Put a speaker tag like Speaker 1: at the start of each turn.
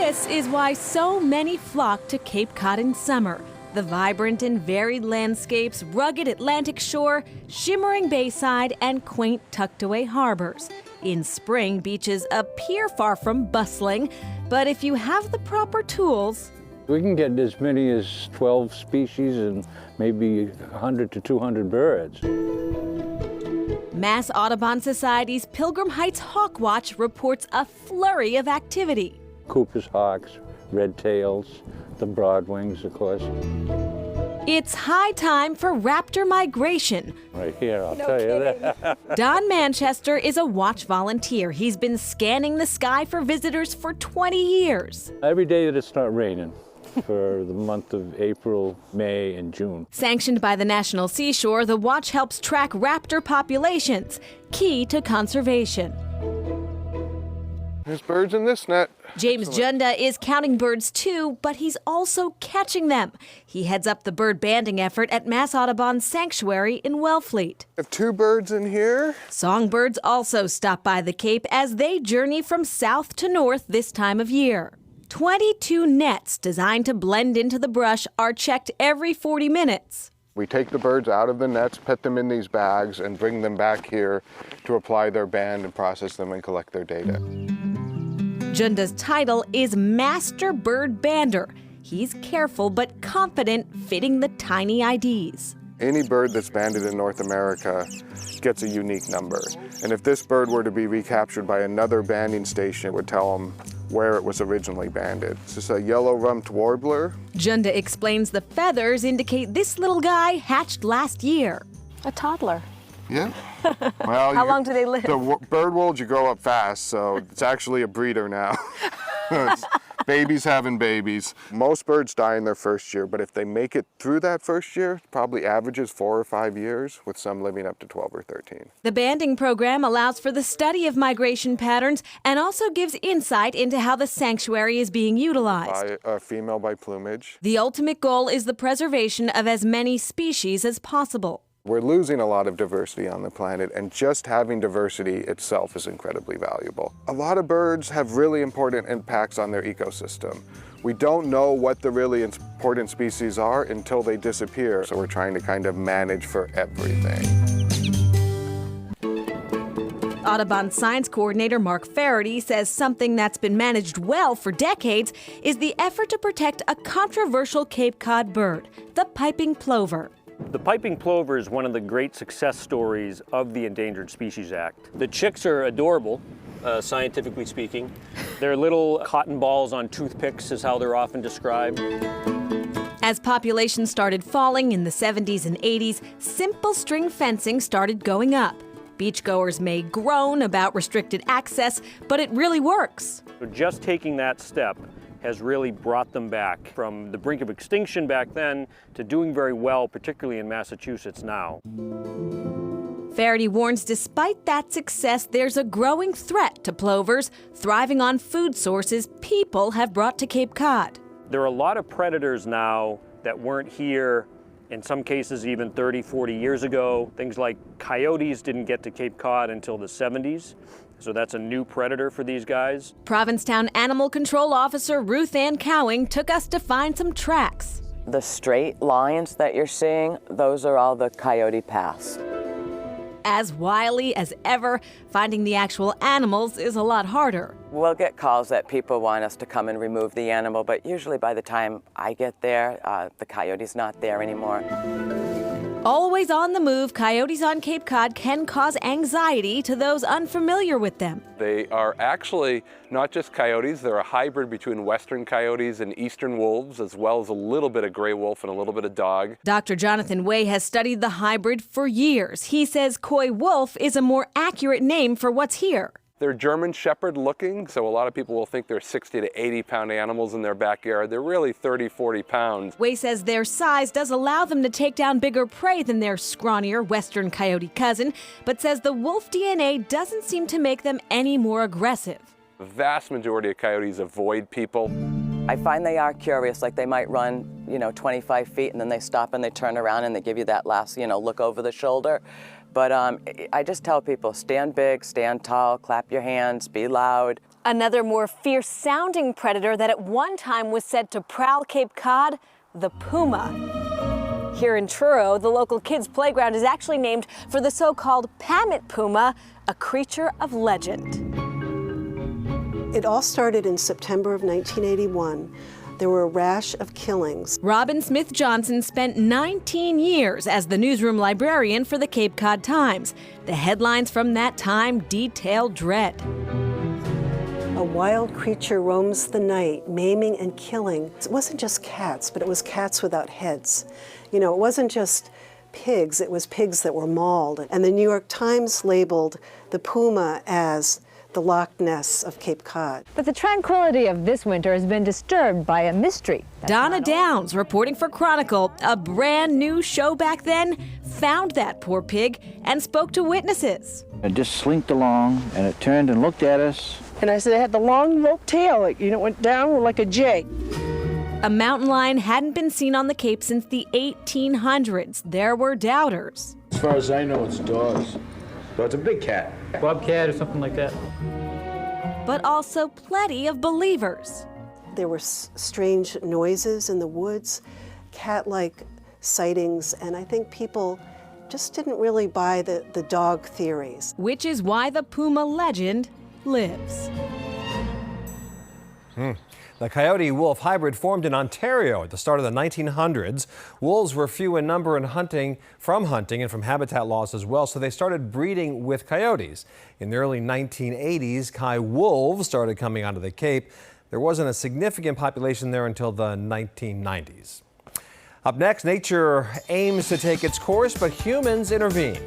Speaker 1: This is why so many flock to Cape Cod in summer. The vibrant and varied landscapes, rugged Atlantic shore, shimmering bayside, and quaint tucked-away harbors. In spring, beaches appear far from bustling, but if you have the proper tools...
Speaker 2: We can get as many as 12 species and maybe 100 to 200 birds.
Speaker 1: Mass Audubon Society's Pilgrim Heights Hawk Watch reports a flurry of activity.
Speaker 2: Cooper's hawks, red tails, the broadwings, of course.
Speaker 1: It's high time for raptor migration.
Speaker 2: Right here, I'll tell you that.
Speaker 1: Don Manchester is a watch volunteer. He's been scanning the sky for visitors for 20 years.
Speaker 2: Every day that it's not raining for the month of April, May, and June.
Speaker 1: Sanctioned by the National Seashore, the watch helps track raptor populations, key to conservation.
Speaker 3: There's birds in this net.
Speaker 1: James Junda is counting birds too, but he's also catching them. He heads up the bird banding effort at Mass Audubon Sanctuary in Wellfleet.
Speaker 3: I have 2 birds in here.
Speaker 1: Songbirds also stop by the Cape as they journey from south to north this time of year. 22 nets designed to blend into the brush are checked every 40 minutes.
Speaker 3: We take the birds out of the nets, put them in these bags, and bring them back here to apply their band and process them and collect their data.
Speaker 1: Junda's title is Master Bird Bander. He's careful but confident fitting the tiny IDs.
Speaker 3: Any bird that's banded in North America gets a unique number. And if this bird were to be recaptured by another banding station, it would tell them where it was originally banded. This is a yellow-rumped warbler.
Speaker 1: Junda explains the feathers indicate this little guy hatched last year.
Speaker 4: A toddler.
Speaker 3: Yeah. Well,
Speaker 4: How long do they live?
Speaker 3: The bird world, you grow up fast, so it's actually a breeder now. It's babies having babies. Most birds die in their first year, but if they make it through that first year, it probably averages 4 or 5 years, with some living up to 12 or 13.
Speaker 1: The banding program allows for the study of migration patterns and also gives insight into how the sanctuary is being utilized.
Speaker 3: Female by plumage.
Speaker 1: The ultimate goal is the preservation of as many species as possible.
Speaker 3: We're losing a lot of diversity on the planet, and just having diversity itself is incredibly valuable. A lot of birds have really important impacts on their ecosystem. We don't know what the really important species are until they disappear, so we're trying to kind of manage for everything.
Speaker 1: Audubon Science Coordinator Mark Faraday says something that's been managed well for decades is the effort to protect a controversial Cape Cod bird, the piping plover.
Speaker 5: The piping plover is one of the great success stories of the Endangered Species Act. The chicks are adorable, scientifically speaking. They're little cotton balls on toothpicks is how they're often described.
Speaker 1: As populations started falling in the 70s and 80s, simple string fencing started going up. Beachgoers may groan about restricted access, but it really works.
Speaker 5: So just taking that step has really brought them back from the brink of extinction back then to doing very well, particularly in Massachusetts now.
Speaker 1: Faraday warns despite that success, there's a growing threat to plovers thriving on food sources people have brought to Cape Cod.
Speaker 5: There are a lot of predators now that weren't here, in some cases even 30, 40 years ago. Things like coyotes didn't get to Cape Cod until the 70s. So that's a new predator for these guys.
Speaker 1: Provincetown Animal Control Officer Ruth Ann Cowing took us to find some tracks.
Speaker 6: The straight lines that you're seeing, those are all the coyote paths.
Speaker 1: As wily as ever, finding the actual animals is a lot harder.
Speaker 6: We'll get calls that people want us to come and remove the animal, but usually by the time I get there, the coyote's not there anymore.
Speaker 1: Always on the move, coyotes on Cape Cod can cause anxiety to those unfamiliar with them.
Speaker 7: They are actually not just coyotes, they're a hybrid between western coyotes and eastern wolves, as well as a little bit of gray wolf and a little bit of dog.
Speaker 1: Dr. Jonathan Way has studied the hybrid for years. He says coy wolf is a more accurate name for what's here.
Speaker 7: They're German Shepherd looking, so a lot of people will think they're 60 to 80 pound animals in their backyard. They're really 30, 40 pounds.
Speaker 1: Way says their size does allow them to take down bigger prey than their scrawnier western coyote cousin, but says the wolf DNA doesn't seem to make them any more aggressive.
Speaker 7: The vast majority of coyotes avoid people.
Speaker 6: I find they are curious, like they might run, 25 feet and then they stop and they turn around and they give you that last, look over the shoulder. But I just tell people, stand big, stand tall, clap your hands, be loud.
Speaker 1: Another more fierce-sounding predator that at one time was said to prowl Cape Cod, the puma. Here in Truro, the local kids' playground is actually named for the so-called Pamet puma, a creature of legend.
Speaker 4: It all started in September of 1981. There were a rash of killings.
Speaker 1: Robin Smith Johnson spent 19 years as the newsroom librarian for the Cape Cod Times. The headlines from that time detail dread.
Speaker 4: A wild creature roams the night, maiming and killing. It wasn't just cats, but it was cats without heads. You know, it wasn't just pigs, it was pigs that were mauled. And the New York Times labeled the puma as the Loch Ness of Cape Cod.
Speaker 8: But the tranquility of this winter has been disturbed by a mystery.
Speaker 1: Donna Downs, reporting for Chronicle, a brand new show back then, found that poor pig and spoke to witnesses.
Speaker 9: It just slinked along, and it turned and looked at us.
Speaker 10: And I said it had the long rope tail, it went down like a J.
Speaker 1: A mountain lion hadn't been seen on the Cape since the 1800s. There were doubters.
Speaker 11: As far as I know, it's dogs. So it's a big cat.
Speaker 9: Bobcat or something like that.
Speaker 1: But also plenty of believers.
Speaker 4: There were strange noises in the woods, cat-like sightings, and I think people just didn't really buy the dog theories.
Speaker 1: Which is why the puma legend lives.
Speaker 12: The coyote-wolf hybrid formed in Ontario at the start of the 1900s. Wolves were few in number and from hunting and from habitat loss as well, so they started breeding with coyotes. In the early 1980s, Kai wolves started coming onto the Cape. There wasn't a significant population there until the 1990s. Up next, nature aims to take its course, but humans intervene.